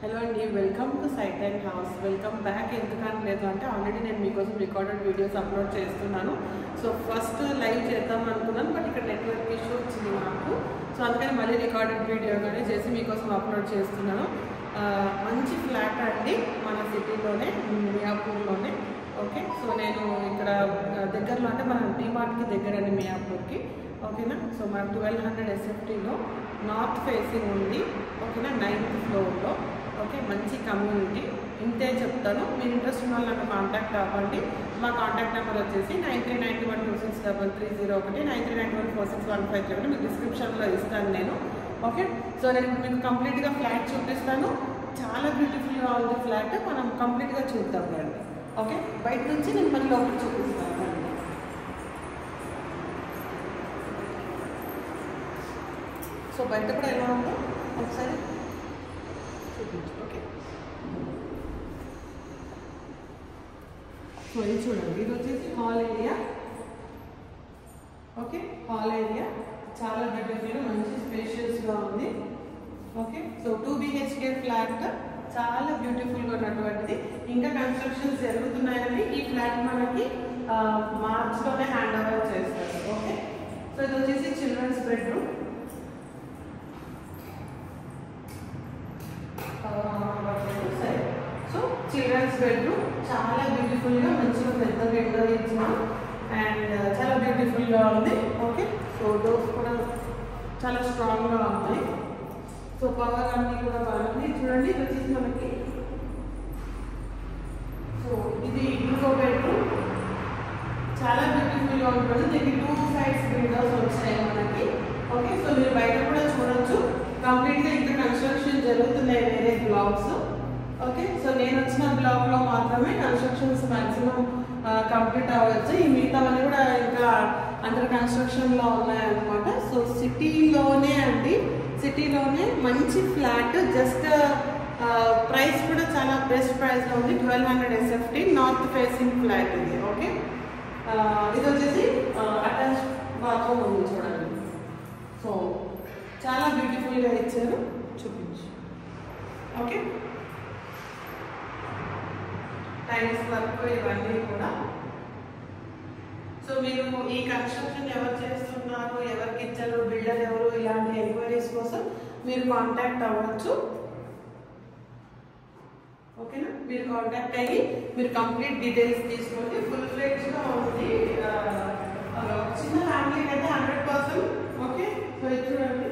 Hello అండి, welcome to site and house. Welcome back. ఎందుకని లేదు అంటే ఆల్రెడీ నేను మీకోసం రికార్డెడ్ వీడియోస్ అప్లోడ్ చేస్తున్నాను. సో ఫస్ట్ లైవ్ చేద్దాం అనుకున్నాను, బట్ ఇక్కడ నెట్వర్క్ ఇష్యూ వచ్చింది నాకు. సో అందుకని మళ్ళీ రికార్డెడ్ వీడియోగానే చేసి మీకోసం అప్లోడ్ చేస్తున్నాను. మంచి ఫ్లాట్ అండి, మన సిటీలోనే, మియాపూర్లోనే. ఓకే, సో నేను ఇక్కడ దగ్గరలో అంటే మన డిమార్ట్కి దగ్గర అండి, మియాపూర్కి. ఓకేనా, సో మన 1200 SFTలో నార్త్ ఫేసింగ్ ఉంది. ఓకేనా, 9th ఫ్లోర్లో. ఓకే, మంచి కమ్యూనిటీ. ఇంతే చెప్తాను. మీరు ఇంట్రెస్ట్ ఉన్న వాళ్ళు కాంటాక్ట్ అవ్వండి. మా కాంటాక్ట్ నెంబర్ వచ్చేసి 9391263301, 9391461531. మీకు డిస్క్రిప్షన్లో ఇస్తాను నేను. ఓకే, సో నేను మీకు కంప్లీట్గా ఫ్లాట్ చూపిస్తాను. చాలా బ్యూటిఫుల్గా ఉంది ఫ్లాట్. మనం కంప్లీట్గా చూద్దాం రండి. ఓకే, బయట నుంచి నేను మళ్ళీ లోపల చూపిస్తాను. సో బయట కూడా ఎలా ఉందో ఒకసారి చూపించు. ఓకే, సో ఇది చూడండి, ఇది వచ్చేసి hall area. Okay, hall area చాలా బ్యూటిఫుల్గా మంచి స్పేషియస్గా ఉంది. ఓకే, సో 2 BHK ఫ్లాట్ చాలా బ్యూటిఫుల్గా ఉన్నటువంటిది. ఇంకా కన్స్ట్రక్షన్స్ జరుగుతున్నాయండి. ఈ ఫ్లాట్ మనకి మార్చ్లోనే హ్యాండ్ ఓవర్ చేస్తారు. ఓకే, సో ఇది వచ్చేసి children's bedroom. So children's bedroom చాలా బ్యూటిఫుల్గా మంచిగా పెద్ద విండో ఇచ్చాము అండ్ చాలా బ్యూటిఫుల్గా ఉంది. ఓకే, సో డోర్స్ కూడా చాలా స్ట్రాంగ్గా ఉన్నాయి. సో పవర్ అన్నీ కూడా బాగుంది. చూడండి, ఇది వచ్చేసి మనకి సో ఇది ఇంకో బెడ్రూమ్ చాలా బ్యూటిఫుల్గా ఉంటుంది. దీనికి 2 సైడ్స్ విండోస్ వచ్చాయి మనకి. ఓకే, సో మీరు బయట కూడా చూడొచ్చు. కంప్లీట్గా ఇంకా కన్స్ట్రక్షన్ జరుగుతున్నాయి వేరే బ్లాక్స్. ఓకే, సో నేను వచ్చిన బ్లాక్లో మాత్రమే కన్స్ట్రక్షన్స్ మ్యాక్సిమం కంప్లీట్ అవ్వచ్చు. ఈ మిగతావన్నీ కూడా ఇంకా అండర్ కన్స్ట్రక్షన్లో ఉన్నాయన్నమాట. సో సిటీలోనే అండి, సిటీలోనే మంచి ఫ్లాట్. జస్ట్ ప్రైస్ కూడా చాలా బెస్ట్ ప్రైస్లో ఉంది. 1200 SFT నార్త్ ఫేసింగ్ ఫ్లాట్ ఇది. ఓకే, ఇది వచ్చేసి అటాచ్ బాత్రూమ్ ఉంది చూడండి. సో చాలా బ్యూటిఫుల్గా ఇచ్చారు, చూపించు. ఓకే, టైల్స్ వర్క్ ఇవన్నీ కూడా. సో మీరు ఈ కన్స్ట్రక్షన్ ఎవరు చేస్తున్నారు, ఎవరికి ఇచ్చారు, బిల్డర్ ఎవరు, ఇలాంటి ఎంక్వైరీస్ కోసం మీరు కాంటాక్ట్ అవ్వచ్చు. ఓకేనా, మీరు కాంటాక్ట్ అయ్యి మీరు కంప్లీట్ డీటెయిల్స్ తీసుకోండి. ఫుల్ ఫ్లెడ్జ్గా ఉంది. చిన్న ఫ్యామిలీకి అయితే 100%. ఓకే, సో ఇది చూడండి.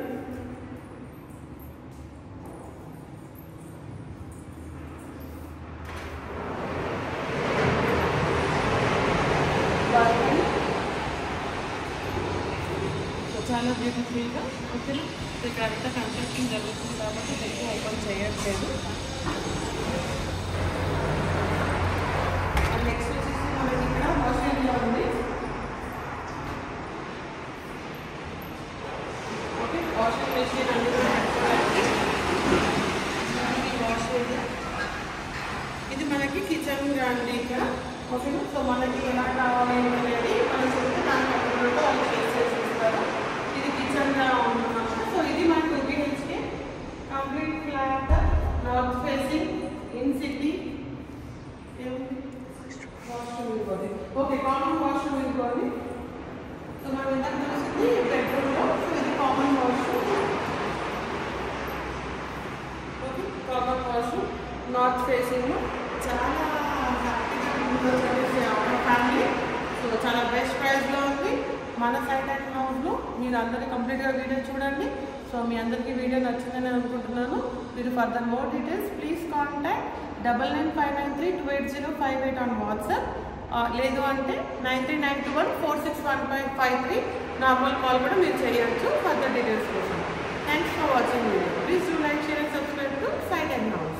చాలా బ్యూటిఫుల్గా. ఓకేనా, ఇక్కడ అంతా కన్స్ట్రక్షన్ జరుగుతుంది కాబట్టి ఎక్కువ ఓపెన్ చేయట్లేదు. నెక్స్ట్ వచ్చేసి మనకి ఇక్కడ వాష్ ఏరియా ఉంది. ఓకే, వాషింగ్ మెషిన్ అన్ని వాష్ ఏరియా. ఇది మనకి కిచెన్ అండి ఇక్కడ. ఓకేనా, సో మనకి ఎలా కావాలి అనేది మనం చెప్తే దానికి అక్కడ వాళ్ళు చేసి ఇస్తారు. ఇది కిచెన్గా ఉంటున్నాము. సో ఇది మన 2 BHK complete flat, north facing, in city. Washroom ఇవ్వాలి. ఓకే, కామన్ వాష్రూమ్ ఇవ్వాలి. సో మనం ఇందాక చూసింది బెడ్రూమ్లో. సో ఇది common washroom. Okay, common washroom north ఫేసింగ్లో. చాలా హ్యాపీగా ఫ్యామిలీ. సో చాలా బెస్ట్ ప్రైస్లో ఉంది మన సైట్ అండ్ హౌస్లో. మీరు అందరికీ కంప్లీట్గా వీడియో చూడండి. సో మీ అందరికీ వీడియో నచ్చిందని అనుకుంటున్నాను. మీరు further more details please contact 9959328058 on WhatsApp. లేదు అంటే 9391461553 నార్మల్ కాల్ కూడా మీరు చేయొచ్చు ఫర్దర్ డీటెయిల్స్ కోసం. Thanks for watching video. Please do like, share and subscribe to site and house.